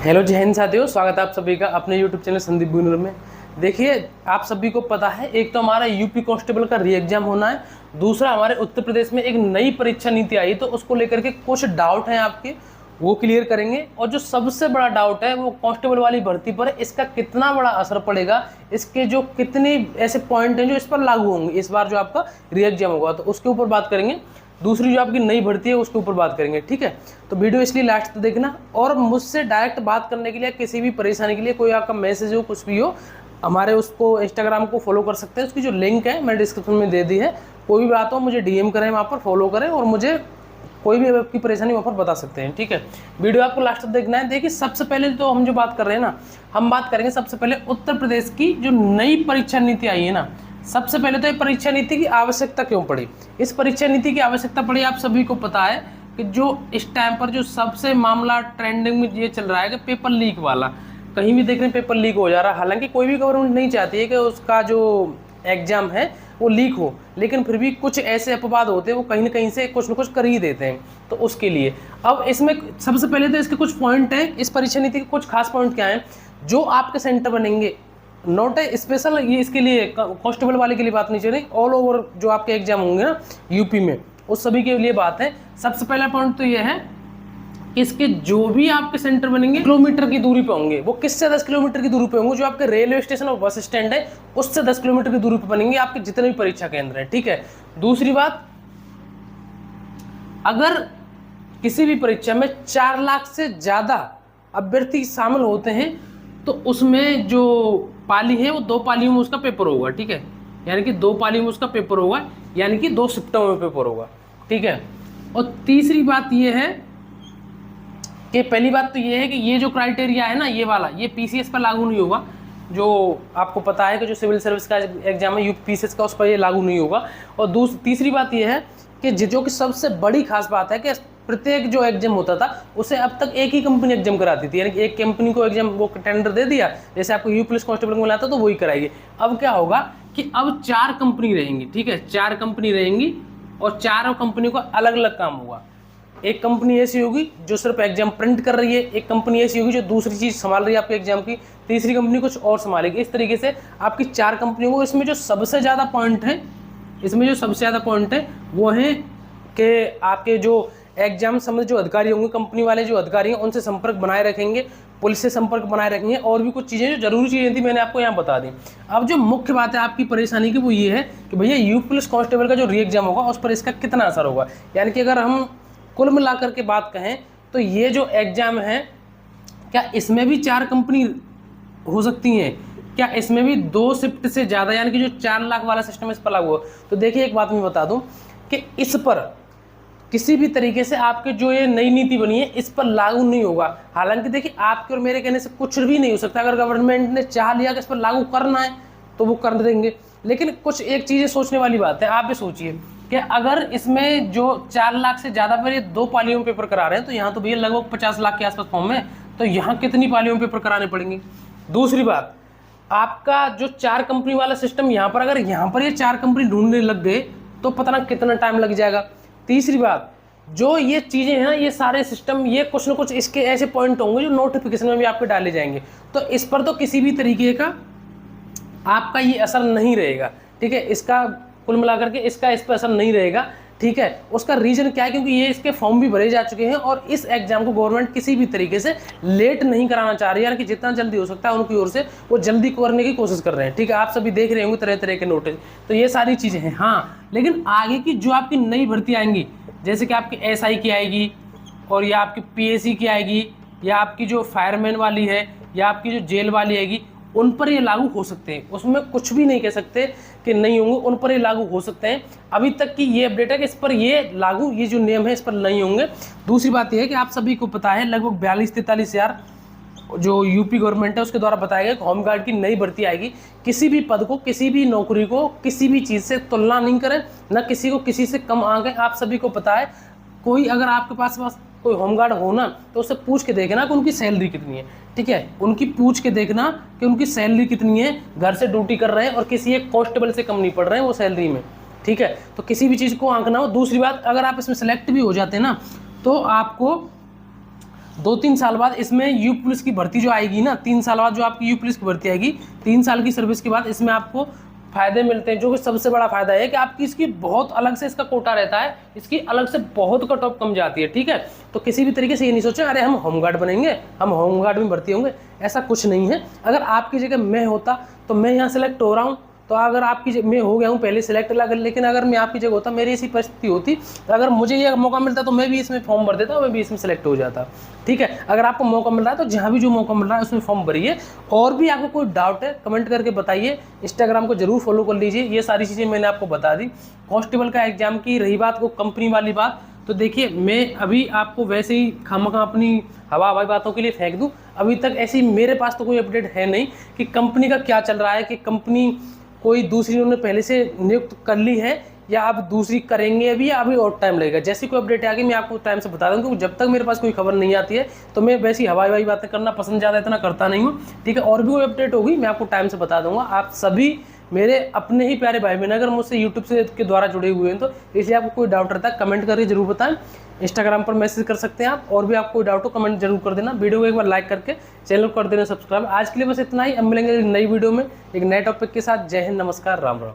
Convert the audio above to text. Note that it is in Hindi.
हेलो जय हिंद साथियों, स्वागत है आप सभी का अपने यूट्यूब चैनल संदीप गुनर में। देखिए, आप सभी को पता है, एक तो हमारा यूपी कांस्टेबल का री एग्जाम होना है, दूसरा हमारे उत्तर प्रदेश में एक नई परीक्षा नीति आई, तो उसको लेकर के कुछ डाउट हैं आपके, वो क्लियर करेंगे। और जो सबसे बड़ा डाउट है वो कांस्टेबल वाली भर्ती पर है, इसका कितना बड़ा असर पड़ेगा, इसके जो कितने ऐसे पॉइंट हैं जो इस पर लागू होंगे इस बार जो आपका री एग्जाम होगा, तो उसके ऊपर बात करेंगे। दूसरी जो आपकी नई भर्ती है उसके ऊपर बात करेंगे, ठीक है। तो वीडियो इसलिए लास्ट तक देखना, और मुझसे डायरेक्ट बात करने के लिए, किसी भी परेशानी के लिए, कोई आपका मैसेज हो, कुछ भी हो, हमारे उसको इंस्टाग्राम को फॉलो कर सकते हैं। उसकी जो लिंक है मैंने डिस्क्रिप्शन में दे दी है। कोई भी बात हो मुझे डीएम करें, वहाँ पर फॉलो करें, और मुझे कोई भी आपकी परेशानी वहाँ पर बता सकते हैं, ठीक है। वीडियो आपको लास्ट तक देखना है। देखिए, सबसे पहले तो हम जो बात कर रहे हैं ना, हम बात करेंगे सबसे पहले उत्तर प्रदेश की जो नई परीक्षा नीति आई है ना। सबसे पहले तो ये परीक्षा नीति की आवश्यकता क्यों पड़ी। इस परीक्षा नीति की आवश्यकता पड़ी, आप सभी को पता है कि जो इस टाइम पर जो सबसे मामला ट्रेंडिंग में ये चल रहा है कि पेपर लीक वाला, कहीं भी देख रहे हैं पेपर लीक हो जा रहा है। हालांकि कोई भी गवर्नमेंट नहीं चाहती है कि उसका जो एग्जाम है वो लीक हो, लेकिन फिर भी कुछ ऐसे अपवाद होते हैं, वो कहीं ना कहीं से कुछ ना कुछ कर ही देते हैं। तो उसके लिए अब इसमें सबसे पहले तो इसके कुछ पॉइंट हैं, इस परीक्षा नीति के कुछ खास पॉइंट क्या हैं जो आपके सेंटर बनेंगे। नोट है स्पेशल, ये इसके लिए कांस्टेबल वाले के लिए बात नहीं चल रही, ऑल ओवर जो आपके एग्जाम होंगे ना यूपी में, उस सभी के लिए बात है। सबसे पहला पॉइंट तो ये है कि इसके जो भी आपके सेंटर बनेंगे किलोमीटर की दूरी पे होंगे। वो किससे 10 किलोमीटर की दूरी पे होंगे, जो आपके रेलवे स्टेशन और बस स्टैंड है उससे 10 किलोमीटर की दूरी पे बनेंगे आपके जितने भी परीक्षा केंद्र है, ठीक है। दूसरी बात, अगर किसी भी परीक्षा में 4 लाख से ज्यादा अभ्यर्थी शामिल होते हैं तो उसमें जो पाली है वो 2 पालियों में उसका पेपर होगा, ठीक है। यानी कि 2 पालियों में उसका पेपर होगा, यानी कि 2 शिफ्टों में पेपर होगा, ठीक है। और तीसरी बात ये है कि पहली बात तो ये है कि ये जो क्राइटेरिया है ना, ये वाला, ये पीसीएस पर लागू नहीं होगा। जो आपको पता है कि जो सिविल सर्विस का एग्जाम है यूपीसीएस का, उस पर ये लागू नहीं होगा। और तीसरी बात ये है कि जो कि सबसे बड़ी खास बात है कि प्रत्येक जो एग्जाम होता था उसे अब तक एक ही कंपनी एग्जाम कराती थी, यानी कि एक कंपनी को एग्जाम वो टेंडर दे दिया, जैसे आपको यूपी पुलिस कांस्टेबल को मिला था तो वही कराएगी। अब क्या होगा कि अब 4 कंपनी रहेंगी, ठीक है, 4 कंपनी रहेंगी, और चारों कंपनी को अलग अलग काम होगा। एक कंपनी ऐसी होगी जो सिर्फ एग्जाम प्रिंट कर रही है, एक कंपनी ऐसी होगी जो दूसरी चीज संभाल रही है आपके एग्जाम की, तीसरी कंपनी कुछ और संभालेगी। इस तरीके से आपकी 4 कंपनियों को, इसमें जो सबसे ज्यादा पॉइंट है, वो है कि आपके जो एग्जाम संबंधित जो अधिकारी होंगे, कंपनी वाले जो अधिकारी हैं, उनसे संपर्क बनाए रखेंगे, पुलिस से संपर्क बनाए रखेंगे, और भी कुछ चीज़ें जो जरूरी चीज़ें थी मैंने आपको यहाँ बता दी। अब जो मुख्य बात है आपकी परेशानी की वो ये है कि भैया यूपी पुलिस कांस्टेबल का जो री एग्जाम होगा उस पर इसका कितना असर होगा। यानी कि अगर हम कुल मिलाकर के बात कहें तो ये जो एग्जाम है, क्या इसमें भी 4 कंपनी हो सकती हैं, क्या इसमें भी 2 शिफ्ट से ज़्यादा, यानी कि जो 4 लाख वाला सिस्टम इस पर लागू हो। तो देखिए, एक बात मैं बता दूं कि इस पर किसी भी तरीके से आपके जो ये नई नीति बनी है इस पर लागू नहीं होगा। हालांकि देखिए, आपके और मेरे कहने से कुछ भी नहीं हो सकता। अगर गवर्नमेंट ने चाह लिया कि इस पर लागू करना है तो वो कर देंगे, लेकिन कुछ एक चीज़ें सोचने वाली बात है। आप भी सोचिए कि अगर इसमें जो 4 लाख से ज़्यादा पर ये 2 पालियों में पेपर करा रहे हैं, तो यहाँ तो भैया लगभग 50 लाख के आसपास फॉर्म है, तो यहाँ कितनी पालियों में पेपर कराने पड़ेंगे। दूसरी बात, आपका जो 4 कंपनी वाला सिस्टम, यहाँ पर अगर यहाँ पर ये 4 कंपनी ढूंढने लग गए तो पता ना कितना टाइम लग जाएगा। तीसरी बात, जो ये चीज़ें हैं, ये सारे सिस्टम, ये कुछ ना कुछ इसके ऐसे पॉइंट होंगे जो नोटिफिकेशन में भी आपके डाले जाएंगे, तो इस पर तो किसी भी तरीके का आपका ये असर नहीं रहेगा, ठीक है। इसका कुल मिलाकर के इसका इस पर असर नहीं रहेगा, ठीक है। उसका रीजन क्या है, क्योंकि ये इसके फॉर्म भी भरे जा चुके हैं और इस एग्जाम को गवर्नमेंट किसी भी तरीके से लेट नहीं कराना चाह रही है, यानी कि जितना जल्दी हो सकता है उनकी ओर से वो जल्दी करने की कोशिश कर रहे हैं, ठीक है। आप सभी देख रहे होंगे तरह तरह के नोटिस, तो ये सारी चीज़ें हैं। हाँ, लेकिन आगे की जो आपकी नई भर्ती आएंगी, जैसे कि आपकी एसआई की आएगी, और या आपकी पीएसी की आएगी, या आपकी जो फायरमैन वाली है, या आपकी जो जेल वाली आएगी, उन पर ये लागू हो सकते हैं। उसमें कुछ भी नहीं कह सकते कि नहीं होंगे, उन पर ये लागू हो सकते हैं। अभी तक की ये अपडेट है कि इस पर ये लागू, ये जो नियम है इस पर नहीं होंगे। दूसरी बात यह है कि आप सभी को पता है लगभग 42-43 हज़ार जो यूपी गवर्नमेंट है उसके द्वारा बताया गया कि होमगार्ड की नई भर्ती आएगी। किसी भी पद को, किसी भी नौकरी को किसी भी चीज़ से तुलना नहीं करें, ना किसी को किसी से कम आंकें। आप सभी को पता है, कोई अगर आपके पास कोई होमगार्ड हो ना, तो उससे पूछ के देखना कि उनकी सैलरी कितनी है, ठीक है। उनकी पूछ के देखना कि उनकी सैलरी कितनी है, घर से ड्यूटी कर रहे हैं और किसी एक कांस्टेबल से कम नहीं पड़ रहे हैं वो सैलरी में, ठीक है। तो किसी भी चीज़ को आंकना हो। दूसरी बात, अगर आप इसमें सेलेक्ट भी हो जाते हैं ना, तो आपको 2-3 साल बाद इसमें यू पुलिस की भर्ती जो आएगी ना, 3 साल बाद जो आपकी यू पुलिस की भर्ती आएगी, 3 साल की सर्विस के बाद इसमें आपको फायदे मिलते हैं। जो कि सबसे बड़ा फायदा है कि आपकी इसकी बहुत अलग से इसका कोटा रहता है, इसकी अलग से बहुत कट ऑफ कम जाती है, ठीक है। तो किसी भी तरीके से ये नहीं सोचें अरे हम होमगार्ड बनेंगे, हम होमगार्ड में भर्ती होंगे, ऐसा कुछ नहीं है। अगर आपकी जगह मैं होता तो मैं यहाँ सेलेक्ट हो रहा हूँ, तो अगर आपकी मैं हो गया हूँ पहले सेलेक्ट, लेकिन अगर मैं आपकी जगह होता, मेरी ऐसी परिस्थिति होती, तो अगर मुझे ये मौका मिलता तो मैं भी इसमें फॉर्म भर देता, मैं भी इसमें सेलेक्ट हो जाता, ठीक है। अगर आपको मौका मिल रहा है तो जहाँ भी जो मौका मिल रहा है उसमें फॉर्म भरिए। और भी आपको कोई डाउट है कमेंट करके बताइए, इंस्टाग्राम को जरूर फॉलो कर लीजिए। ये सारी चीज़ें मैंने आपको बता दी। कांस्टेबल का एग्जाम की रही बात को कंपनी वाली बात, तो देखिए मैं अभी आपको वैसे ही खामखा अपनी हवाई बातों के लिए फेंक दूं, अभी तक ऐसी मेरे पास तो कोई अपडेट है नहीं कि कंपनी का क्या चल रहा है, कि कंपनी कोई दूसरी उन्होंने पहले से नियुक्त कर ली है या अब दूसरी करेंगे अभी, या अभी और टाइम लगेगा। जैसी कोई अपडेट आ गई मैं आपको टाइम से बता दूँ, क्योंकि जब तक मेरे पास कोई खबर नहीं आती है तो मैं वैसी हवाई बातें करना पसंद ज़्यादा इतना करता नहीं हूँ, ठीक है। और भी कोई अपडेट होगी मैं आपको टाइम से बता दूंगा। आप सभी मेरे अपने ही प्यारे भाई बहन अगर मुझसे यूट्यूब से के द्वारा जुड़े हुए हैं, तो इसलिए आपको कोई डाउट रहता है कमेंट करके जरूर बताएं। इंस्टाग्राम पर मैसेज कर सकते हैं आप, और भी आपको कोई डाउट हो कमेंट जरूर कर देना। वीडियो को एक बार लाइक करके चैनल को कर देना सब्सक्राइब। आज के लिए बस इतना ही, अब मिलेंगे नई वीडियो में एक नए टॉपिक के साथ। जय हिंद, नमस्कार, राम राम।